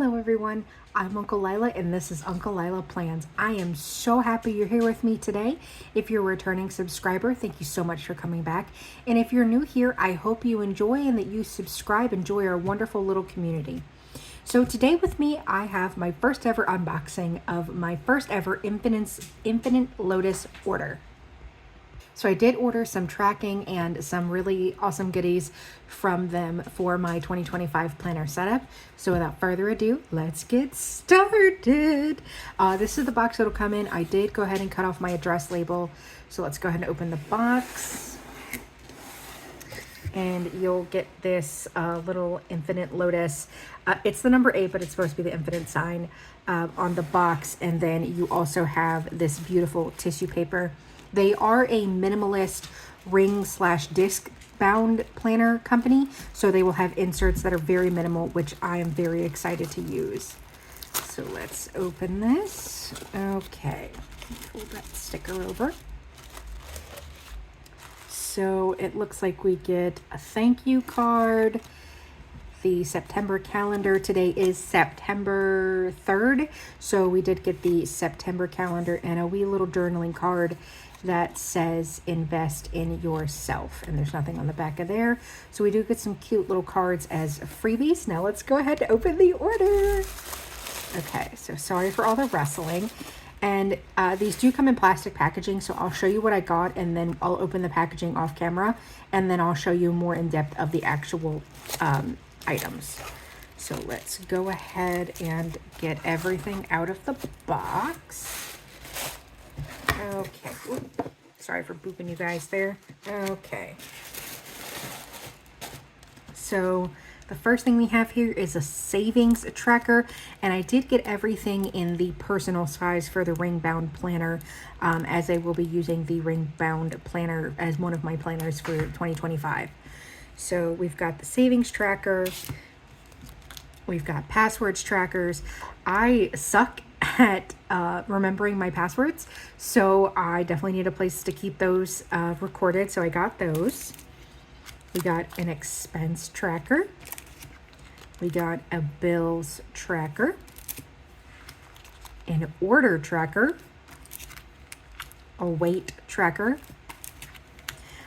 Hello everyone, I'm Uncle Lila and this is Uncle Lila Plans. I am so happy you're here with me today. If you're a returning subscriber, thank you so much for coming back. And if you're new here, I hope you enjoy and that you subscribe, enjoy our wonderful little community. So today with me, I have my first ever unboxing of my first ever Infinite Lotus order. So I did order some tracking and some really awesome goodies from them for my 2025 planner setup. So without further ado, let's get started. This is the box that'll come in. I did go ahead and cut off my address label. So let's go ahead and open the box. And you'll get this little Infinite Lotus. It's the number 8, but it's supposed to be the infinite sign on the box. And then you also have this beautiful tissue paper. They are a minimalist ring/disc bound planner company, so they will have inserts that are very minimal, which I am very excited to use. So let's open this. Okay, pull that sticker over. So it looks like we get a thank you card, the September calendar. Today is September 3rd, so we did get the September calendar and a wee little journaling card that says invest in yourself, and there's nothing on the back of there. So we do get some cute little cards as freebies. Now let's go ahead to open the order. Okay, so sorry for all the wrestling. And these do come in plastic packaging, so I'll show you what I got and then I'll open the packaging off camera and then I'll show you more in depth of the actual items. So let's go ahead and get everything out of the box. Okay. Oop. Sorry for booping you guys there. Okay. So the first thing we have here is a savings tracker, and I did get everything in the personal size for the ring bound planner, as I will be using the ring bound planner as one of my planners for 2025. So we've got the savings tracker. We've got passwords trackers. I suck at remembering my passwords, so I definitely need a place to keep those recorded, so I got those. We got an expense tracker. We got a bills tracker, an order tracker, a weight tracker,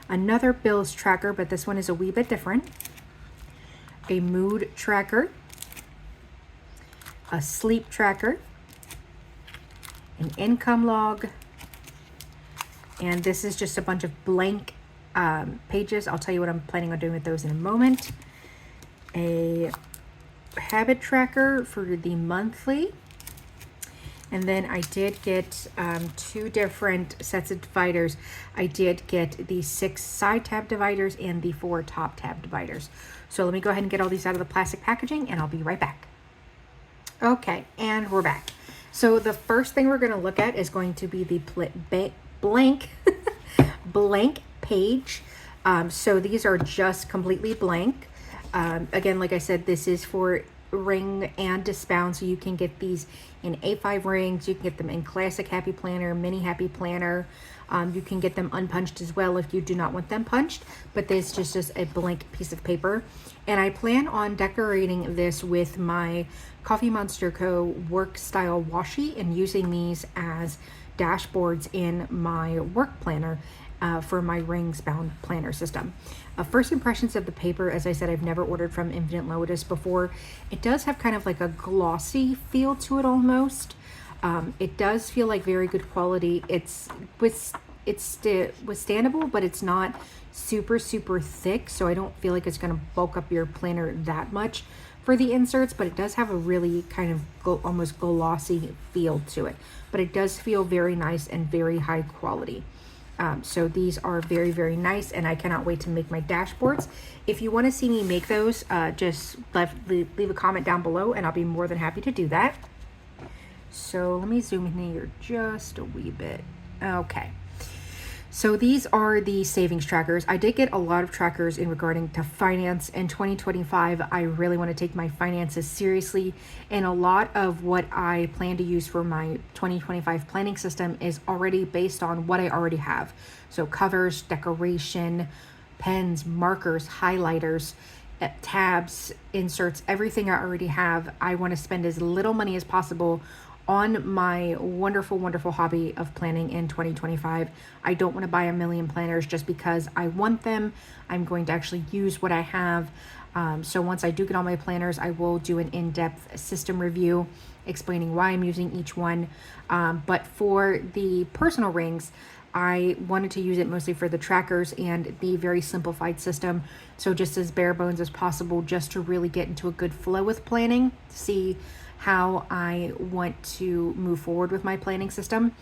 another bills tracker, but this one is a wee bit different, a mood tracker, a sleep tracker, an income log, and this is just a bunch of blank pages. I'll tell you what I'm planning on doing with those in a moment. A habit tracker for the monthly, and then I did get 2 different sets of dividers. I did get the 6 side tab dividers and the 4 top tab dividers. So let me go ahead and get all these out of the plastic packaging and I'll be right back. Okay, and we're back. So the first thing we're going to look at is going to be the blank page. So these are just completely blank. Again, like I said, this is for ring and disc bound, so you can get these in A5 rings. You can get them in classic happy planner, mini happy planner. You can get them unpunched as well if you do not want them punched, but this is just a blank piece of paper. And I plan on decorating this with my Coffee Monster Co. work style washi and using these as dashboards in my work planner for my rings bound planner system. First impressions of the paper, as I said, I've never ordered from Infinite Lotus before. It does have kind of like a glossy feel to it almost. It does feel like very good quality. It's withstandable, but it's not super thick, so I don't feel like it's going to bulk up your planner that much for the inserts, but it does have a really kind of almost glossy feel to it, but it does feel very nice and very high quality. So these are very nice, and I cannot wait to make my dashboards. If you want to see me make those, just leave a comment down below and I'll be more than happy to do that. So let me zoom in here just a wee bit. Okay. So these are the savings trackers. I did get a lot of trackers in regarding to finance. In 2025, I really want to take my finances seriously, and a lot of what I plan to use for my 2025 planning system is already based on what I already have. So covers, decoration, pens, markers, highlighters, tabs, inserts, everything I already have. I want to spend as little money as possible on my wonderful, wonderful hobby of planning in 2025. I don't want to buy a million planners just because I want them. I'm going to actually use what I have. So once I do get all my planners, I will do an in-depth system review explaining why I'm using each one. But for the personal rings, I wanted to use it mostly for the trackers and the very simplified system. So just as bare bones as possible, just to really get into a good flow with planning, see how I want to move forward with my planning system,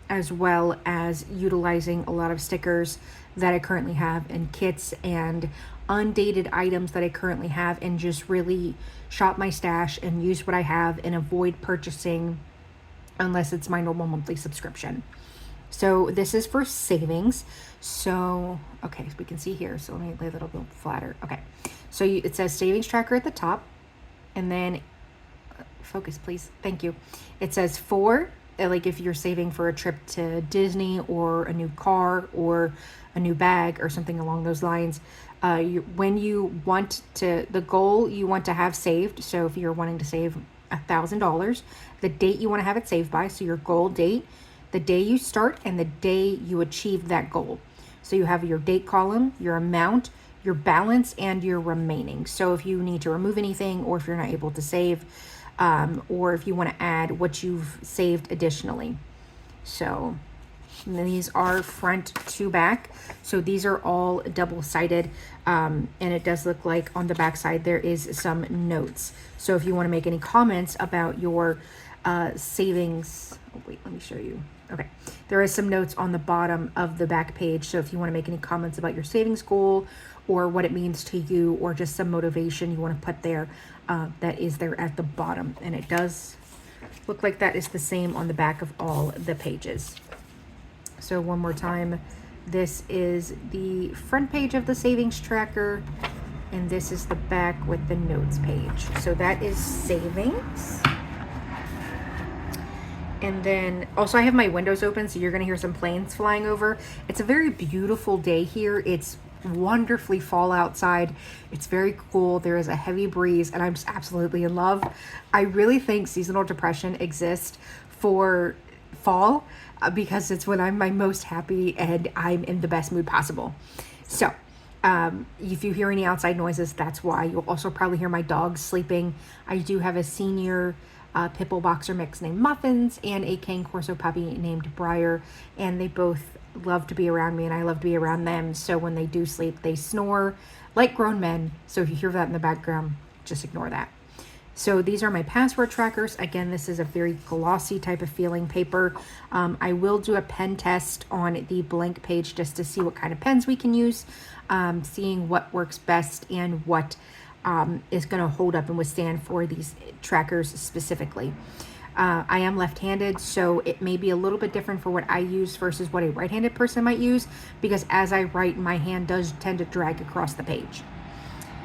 as well as utilizing a lot of stickers that I currently have and kits and undated items that I currently have, and just really shop my stash and use what I have and avoid purchasing unless it's my normal monthly subscription. So this is for savings. So, okay, so we can see here. So let me lay that a little flatter. Okay, so it says savings tracker at the top, and then focus, please. Thank you. It says for, like if you're saving for a trip to Disney or a new car or a new bag or something along those lines, when you want to, the goal you want to have saved. So if you're wanting to save $1,000, the date you want to have it saved by, so your goal date, the day you start and the day you achieve that goal. So you have your date column, your amount, your balance, and your remaining. So if you need to remove anything, or if you're not able to save, or if you want to add what you've saved additionally. So these are front to back. So these are all double-sided, and it does look like on the back side there is some notes. So if you want to make any comments about your savings, oh wait, let me show you. Okay, there is some notes on the bottom of the back page. So if you want to make any comments about your savings goal or what it means to you, or just some motivation you want to put there, that is there at the bottom. And it does look like that is the same on the back of all the pages. So one more time, this is the front page of the savings tracker, and this is the back with the notes page. So that is savings. And then also I have my windows open, so you're gonna hear some planes flying over. It's a very beautiful day here. It's wonderfully fall outside. It's very cool. There is a heavy breeze, and I'm just absolutely in love. I really think seasonal depression exists for fall because it's when I'm my most happy and I'm in the best mood possible. So if you hear any outside noises, that's why. You'll also probably hear my dogs sleeping. I do have a senior pit bull boxer mix named Muffins and a Cane Corso puppy named Briar, and they both love to be around me and I love to be around them. So when they do sleep, they snore like grown men. So if you hear that in the background, just ignore that. So these are my password trackers. Again, this is a very glossy type of feeling paper. I will do a pen test on the blank page just to see what kind of pens we can use, seeing what works best and what is going to hold up and withstand for these trackers specifically. I am left-handed, so it may be a little bit different for what I use versus what a right-handed person might use, because as I write, my hand does tend to drag across the page.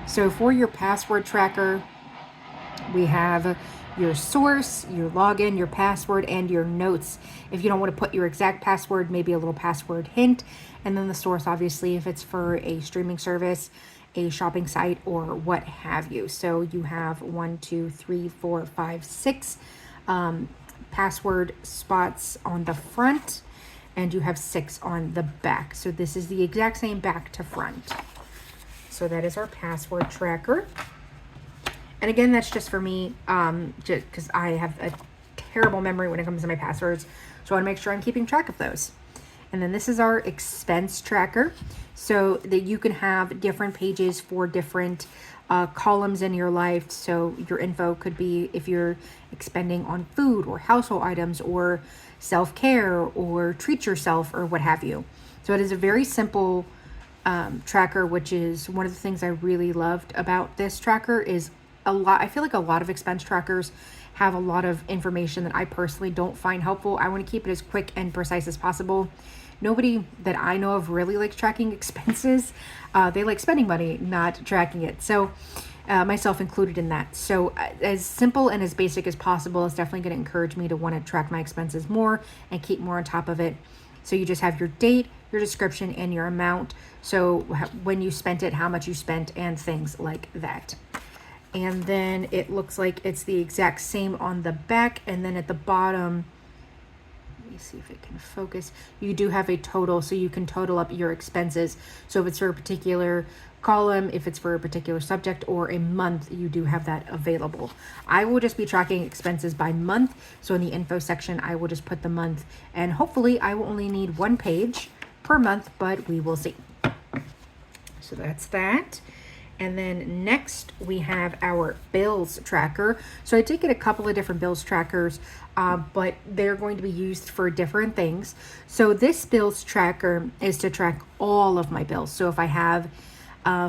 So for your password tracker, we have your source, your login, your password, and your notes. If you don't want to put your exact password, maybe a little password hint, and then the source, obviously, if it's for a streaming service, a shopping site, or what have you. So you have 1, 2, 3, 4, 5, 6 password spots on the front, and you have 6 on the back. So this is the exact same back to front. So that is our password tracker. And again, that's just for me, just because I have a terrible memory when it comes to my passwords. So I want to make sure I'm keeping track of those. And then this is our expense tracker, so that you can have different pages for different columns in your life. So your info could be if you're expending on food or household items or self-care or treat yourself or what have you. So it is a very simple tracker, which is one of the things I really loved about this tracker. Is I feel like a lot of expense trackers have a lot of information that I personally don't find helpful. I want to keep it as quick and precise as possible. Nobody that I know of really likes tracking expenses. They like spending money, not tracking it. So myself included in that. So as simple and as basic as possible is definitely going to encourage me to want to track my expenses more and keep more on top of it. So you just have your date, your description, and your amount. So when you spent it, how much you spent, and things like that. And then it looks like it's the exact same on the back. And then at the bottom, let me see if it can focus. You do have a total, so you can total up your expenses. So if it's for a particular column, if it's for a particular subject or a month, you do have that available. I will just be tracking expenses by month. So in the info section, I will just put the month, and hopefully I will only need 1 page per month, but we will see. So that's that. And then next we have our bills tracker. So I did get a couple of different bills trackers, but they're going to be used for different things. So this bills tracker is to track all of my bills. So if I have,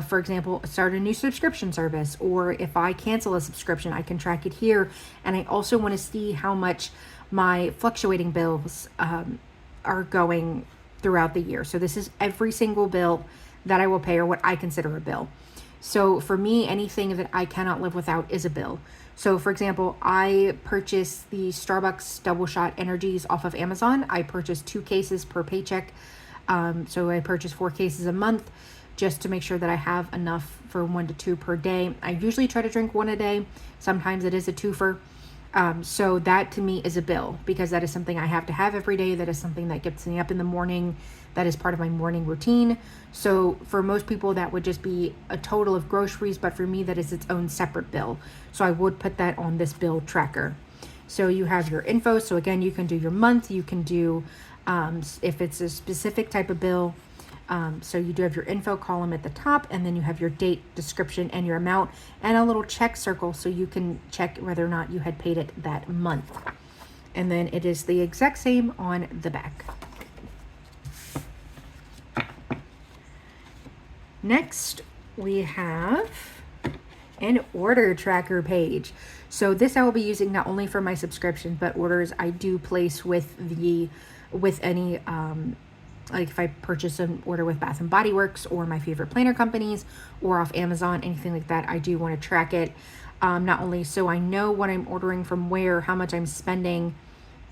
for example, start a new subscription service, or if I cancel a subscription, I can track it here. And I also want to see how much my fluctuating bills are going throughout the year. So this is every single bill that I will pay, or what I consider a bill. So for me, anything that I cannot live without is a bill. So for example, I purchased the Starbucks double shot energies off of Amazon. I purchased 2 cases per paycheck. So I purchase 4 cases a month just to make sure that I have enough for 1 to 2 per day. I usually try to drink 1 a day. Sometimes it is a twofer. So that to me is a bill, because that is something I have to have every day. That is something that gets me up in the morning. That is part of my morning routine. So for most people, that would just be a total of groceries, but for me, that is its own separate bill. So I would put that on this bill tracker. So you have your info. So again, you can do your month. You can do, if it's a specific type of bill. So you do have your info column at the top, and then you have your date, description, and your amount, and a little check circle so you can check whether or not you had paid it that month. And then it is the exact same on the back. Next, we have an order tracker page. So this I will be using not only for my subscription, but orders I do place with any, like if I purchase an order with Bath and Body Works or my favorite planner companies or off Amazon, anything like that, I do want to track it. Not only so I know what I'm ordering from where, how much I'm spending,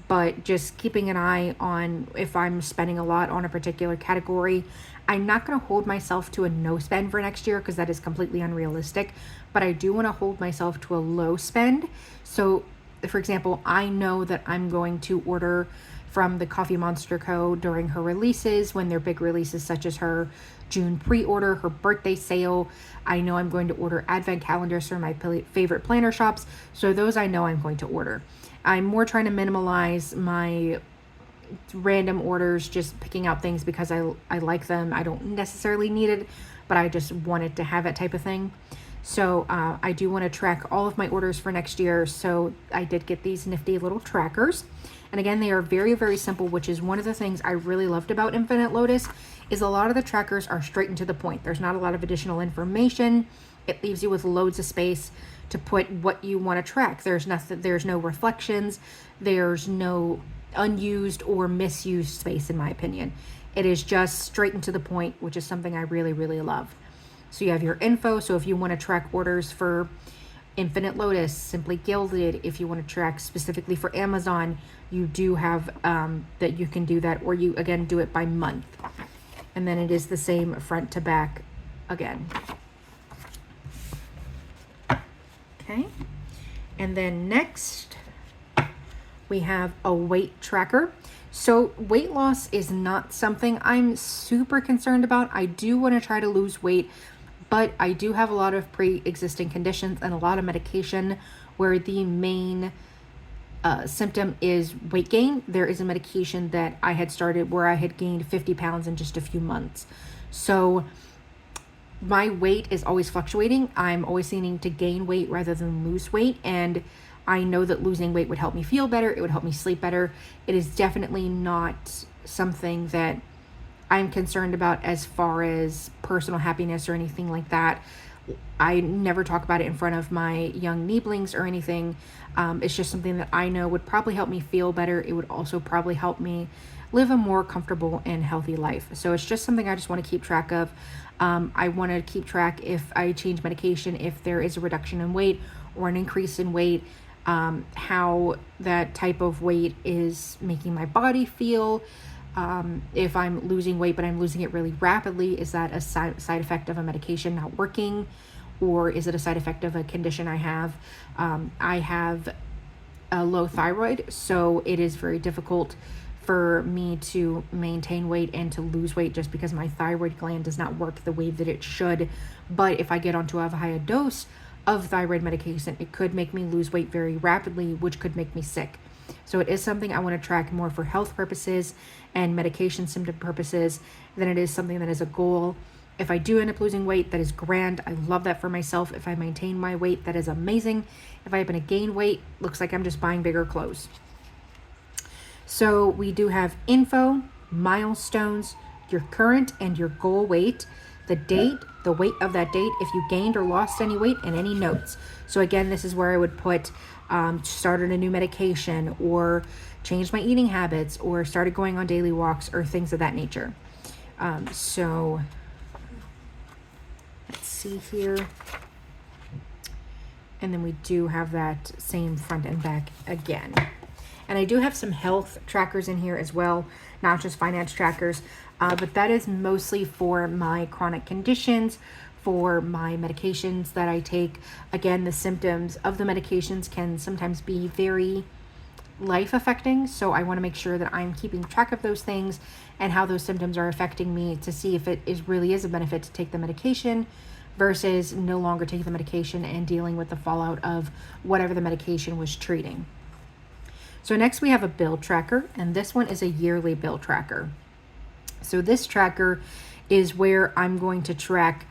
but just keeping an eye on if I'm spending a lot on a particular category. I'm not going to hold myself to a no spend for next year, because that is completely unrealistic, but I do want to hold myself to a low spend. So for example, I know that I'm going to order from the Coffee Monster Co. during her releases, when they're big releases, such as her June pre-order, her birthday sale. I know I'm going to order advent calendars from my favorite planner shops. So those I know I'm going to order. I'm more trying to minimalize my random orders, just picking out things because I like them. I don't necessarily need it, but I just wanted to have it type of thing. So I do want to track all of my orders for next year. So I did get these nifty little trackers. And again, they are very, very simple, which is one of the things I really loved about Infinite Lotus, is a lot of the trackers are straight and to the point. There's not a lot of additional information. It leaves you with loads of space to put what you want to track. There's no reflections. There's no unused or misused space, in my opinion. It is just straight and to the point, which is something I really, really love. So you have your info. So if you want to track orders for Infinite Lotus, Simply Gilded, if you want to track specifically for Amazon, you do have that you can do that, or you again do it by month. And then it is the same front to back again. Okay. And then next we have a weight tracker. So weight loss is not something I'm super concerned about. I do want to try to lose weight, but I do have a lot of pre-existing conditions and a lot of medication where the main symptom is weight gain. There is a medication that I had started where I had gained 50 pounds in just a few months. So my weight is always fluctuating. I'm always needing to gain weight rather than lose weight. And I know that losing weight would help me feel better. It would help me sleep better. It is definitely not something that I'm concerned about as far as personal happiness or anything like that. I never talk about it in front of my young Nieblings or anything. It's just something that I know would probably help me feel better. It would also probably help me live a more comfortable and healthy life. So it's just something I just want to keep track of. I want to keep track if I change medication, if there is a reduction in weight or an increase in weight, how that type of weight is making my body feel. If I'm losing weight, but I'm losing it really rapidly, is that a side effect of a medication not working? Or is it a side effect of a condition I have? I have a low thyroid, so it is very difficult for me to maintain weight and to lose weight just because my thyroid gland does not work the way that it should. But if I get onto a higher dose of thyroid medication, it could make me lose weight very rapidly, which could make me sick. So it is something I want to track more for health purposes and medication symptom purposes than it is something that is a goal. If I do end up losing weight, that is grand. I love that for myself. If I maintain my weight, that is amazing. If I happen to gain weight, looks like I'm just buying bigger clothes. So we do have info, milestones, your current and your goal weight, the date, the weight of that date, if you gained or lost any weight, and any notes. So again, this is where I would put started a new medication, or changed my eating habits, or started going on daily walks, or things of that nature. So let's see here. And then we do have that same front and back again. And I do have some health trackers in here as well, not just finance trackers, but that is mostly for my chronic conditions, for my medications that I take. Again, the symptoms of the medications can sometimes be very life affecting, so I want to make sure that I'm keeping track of those things and how those symptoms are affecting me, to see if it really is a benefit to take the medication versus no longer taking the medication and dealing with the fallout of whatever the medication was treating. So next we have a bill tracker, and this one is a yearly bill tracker. So this tracker is where I'm going to track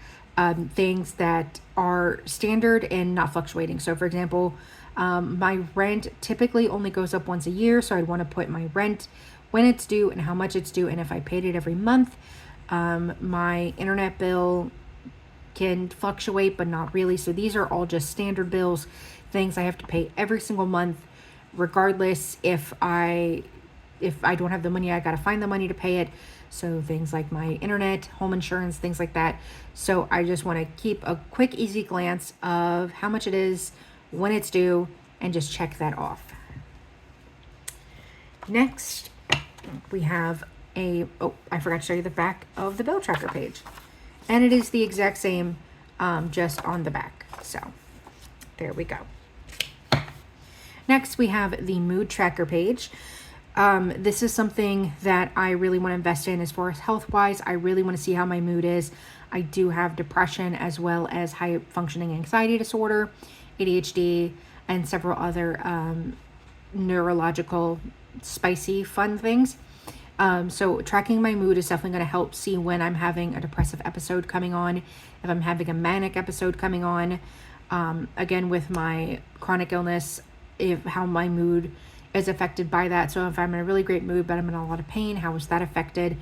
things that are standard and not fluctuating. So for example, my rent typically only goes up once a year, so I'd want to put my rent, when it's due and how much it's due, and if I paid it every month. My internet bill can fluctuate, but not really. So these are all just standard bills, things I have to pay every single month, regardless. If I don't have the money, I got to find the money to pay it. So things like my internet, home insurance, things like that. So I just want to keep a quick, easy glance of how much it is, when it's due, and just check that off. Next, we have I forgot to show you the back of the bill tracker page. And it is the exact same, just on the back. So there we go. Next, we have the mood tracker page. This is something that I really want to invest in as far as health-wise. I really want to see how my mood is. I do have depression as well as high functioning anxiety disorder, ADHD, and several other neurological, spicy, fun things. So tracking my mood is definitely going to help see when I'm having a depressive episode coming on, if I'm having a manic episode coming on. Again, with my chronic illness, how my mood is affected by that. So if I'm in a really great mood, but I'm in a lot of pain, how is that affected?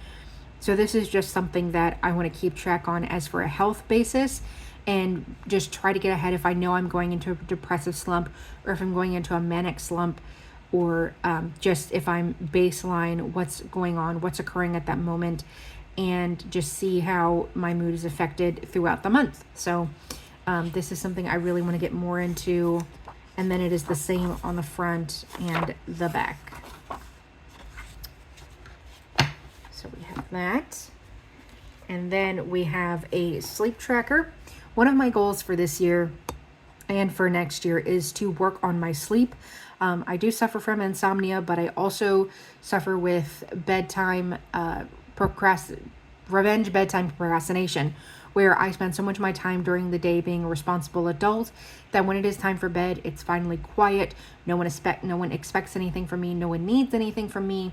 So this is just something that I want to keep track on as for a health basis, and just try to get ahead if I know I'm going into a depressive slump, or if I'm going into a manic slump, or just if I'm baseline, what's going on, what's occurring at that moment, and just see how my mood is affected throughout the month. So this is something I really want to get more into. And then it is the same on the front and the back. So we have that. And then we have a sleep tracker. One of my goals for this year and for next year is to work on my sleep. I do suffer from insomnia, but I also suffer with bedtime revenge bedtime procrastination, where I spend so much of my time during the day being a responsible adult that when it is time for bed, it's finally quiet. No one expects anything from me. No one needs anything from me.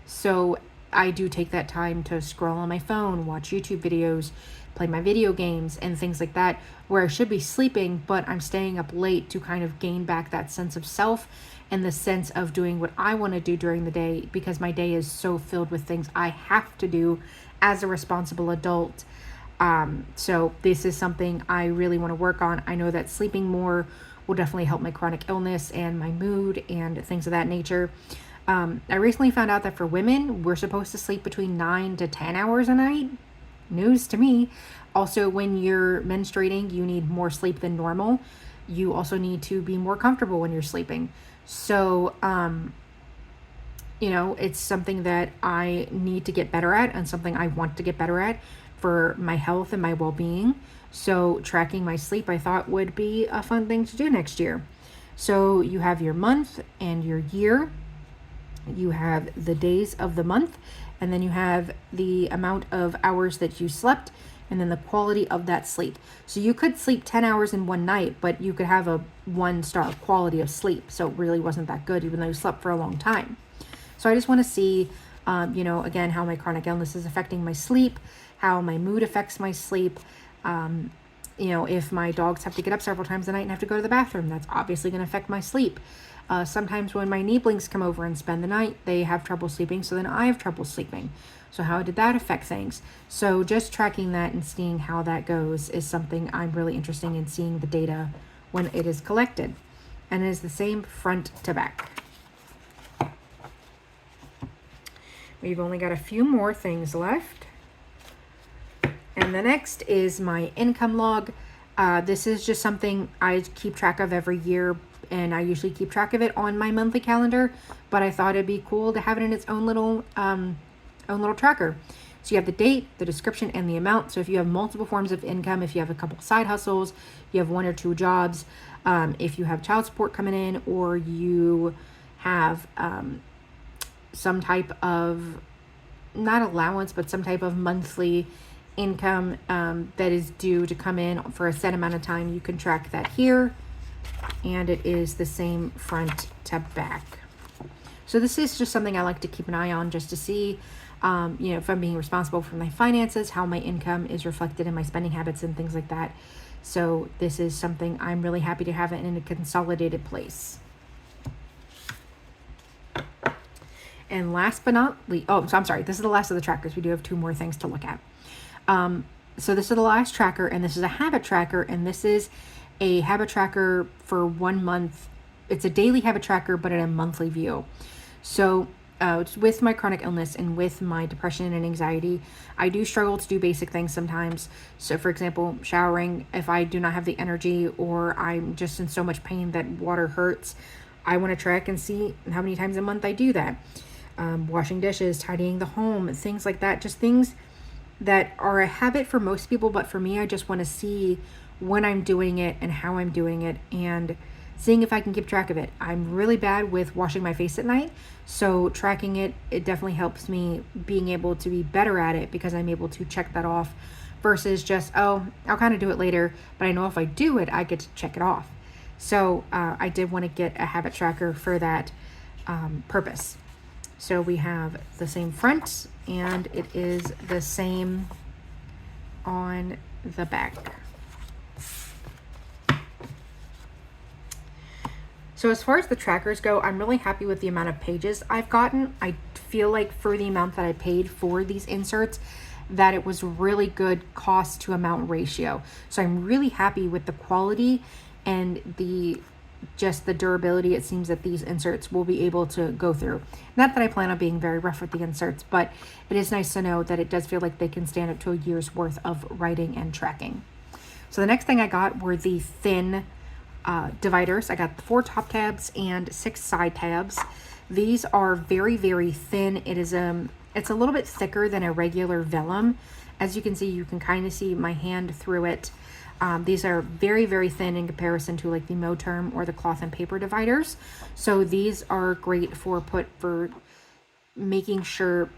So I do take that time to scroll on my phone, watch YouTube videos, play my video games, and things like that, where I should be sleeping, but I'm staying up late to kind of gain back that sense of self and the sense of doing what I want to do during the day, because my day is so filled with things I have to do as a responsible adult. So this is something I really want to work on. I know that sleeping more will definitely help my chronic illness and my mood and things of that nature. I recently found out that for women, we're supposed to sleep between 9 to 10 hours a night. News to me. Also, when you're menstruating, you need more sleep than normal. You also need to be more comfortable when you're sleeping. So, You know, it's something that I need to get better at and something I want to get better at for my health and my well-being. So tracking my sleep I thought would be a fun thing to do next year. So you have your month and your year, you have the days of the month, and then you have the amount of hours that you slept, and then the quality of that sleep. So you could sleep 10 hours in one night, but you could have a 1-star quality of sleep. So it really wasn't that good, even though you slept for a long time. So I just want to see, you know, again, how my chronic illness is affecting my sleep, how my mood affects my sleep. You know, if my dogs have to get up several times a night and have to go to the bathroom, that's obviously going to affect my sleep. Sometimes when my Nieblings come over and spend the night, they have trouble sleeping, so then I have trouble sleeping. So how did that affect things? So just tracking that and seeing how that goes is something I'm really interested in, seeing the data when it is collected. And it is the same front to back. We've only got a few more things left. And the next is my income log. This is just something I keep track of every year, and I usually keep track of it on my monthly calendar, but I thought it'd be cool to have it in its own little tracker. So you have the date, the description, and the amount. So if you have multiple forms of income, if you have a couple side hustles, you have 1 or 2 jobs, if you have child support coming in, or you have some type of, not allowance, but some type of monthly income that is due to come in for a set amount of time, you can track that here. And it is the same front to back. So this is just something I like to keep an eye on, just to see, you know, if I'm being responsible for my finances, how my income is reflected in my spending habits and things like that. So this is something I'm really happy to have it in a consolidated place. And last but not least, oh, so I'm sorry, this is the last of the trackers. We do have 2 more things to look at. So this is the last tracker, and this is a habit tracker, and this is a habit tracker for 1 month. It's a daily habit tracker, but in a monthly view. So with my chronic illness and with my depression and anxiety, I do struggle to do basic things sometimes. So for example, showering, if I do not have the energy or I'm just in so much pain that water hurts, I want to track and see how many times a month I do that. Washing dishes, tidying the home, things like that, just things that are a habit for most people, but for me, I just want to see when I'm doing it and how I'm doing it and seeing if I can keep track of it. I'm really bad with washing my face at night, so tracking it definitely helps me being able to be better at it, because I'm able to check that off versus just, oh, I'll kind of do it later, but I know if I do it, I get to check it off. So I did want to get a habit tracker for that purpose. So we have the same front, and it is the same on the back. So as far as the trackers go, I'm really happy with the amount of pages I've gotten. I feel like for the amount that I paid for these inserts, that it was really good cost to amount ratio. So I'm really happy with the quality and just the durability it seems that these inserts will be able to go through. Not that I plan on being very rough with the inserts, but it is nice to know that it does feel like they can stand up to a year's worth of writing and tracking. So the next thing I got were the thin dividers. I got 4 top tabs and 6 side tabs. These are very, very thin. It's a little bit thicker than a regular vellum. As you can see, you can kind of see my hand through it. These are very, very thin in comparison to like the Moterm or the cloth and paper dividers. So these are great for making sure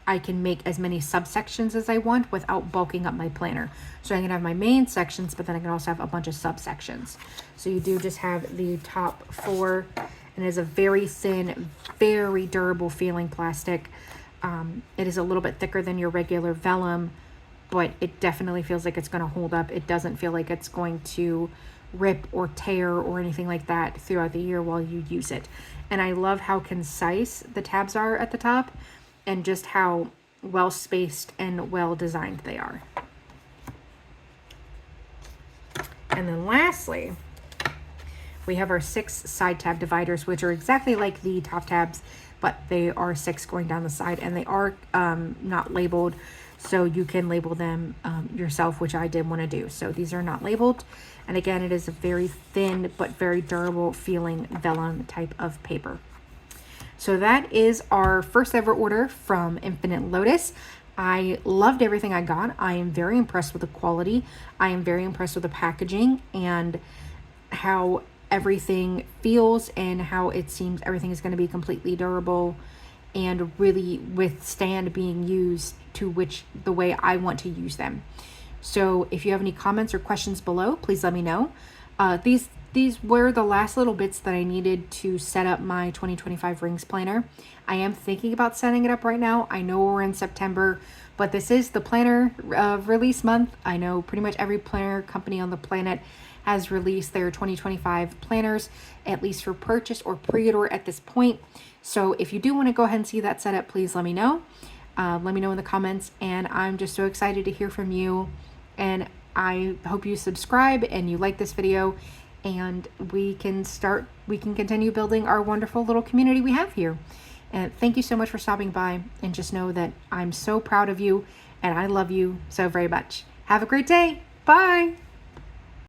I can make as many subsections as I want without bulking up my planner. So I can have my main sections, but then I can also have a bunch of subsections. So you do just have the top 4, and it is a very thin, very durable feeling plastic. It is a little bit thicker than your regular vellum, but it definitely feels like it's going to hold up. It doesn't feel like it's going to rip or tear or anything like that throughout the year while you use it. And I love how concise the tabs are at the top and just how well spaced and well designed they are. And then lastly, we have our 6 side tab dividers, which are exactly like the top tabs, but they are 6 going down the side, and they are not labeled. So you can label them yourself, which I did want to do. So these are not labeled. And again, it is a very thin but very durable feeling vellum type of paper. So that is our first ever order from Infinite Lotus. I loved everything I got. I am very impressed with the quality. I am very impressed with the packaging and how everything feels and how it seems everything is going to be completely durable and really withstand being used to the way I want to use them. So if you have any comments or questions below, please let me know. These were the last little bits that I needed to set up my 2025 rings planner. I am thinking about setting it up right now. I know we're in September, but this is the planner release month. I know pretty much every planner company on the planet has released their 2025 planners, at least for purchase or pre-order at this point. So if you do want to go ahead and see that setup, please let me know. Let me know in the comments, and I'm just so excited to hear from you. And I hope you subscribe and you like this video, and we can continue building our wonderful little community we have here. And thank you so much for stopping by, and just know that I'm so proud of you and I love you so very much. Have a great day. Bye.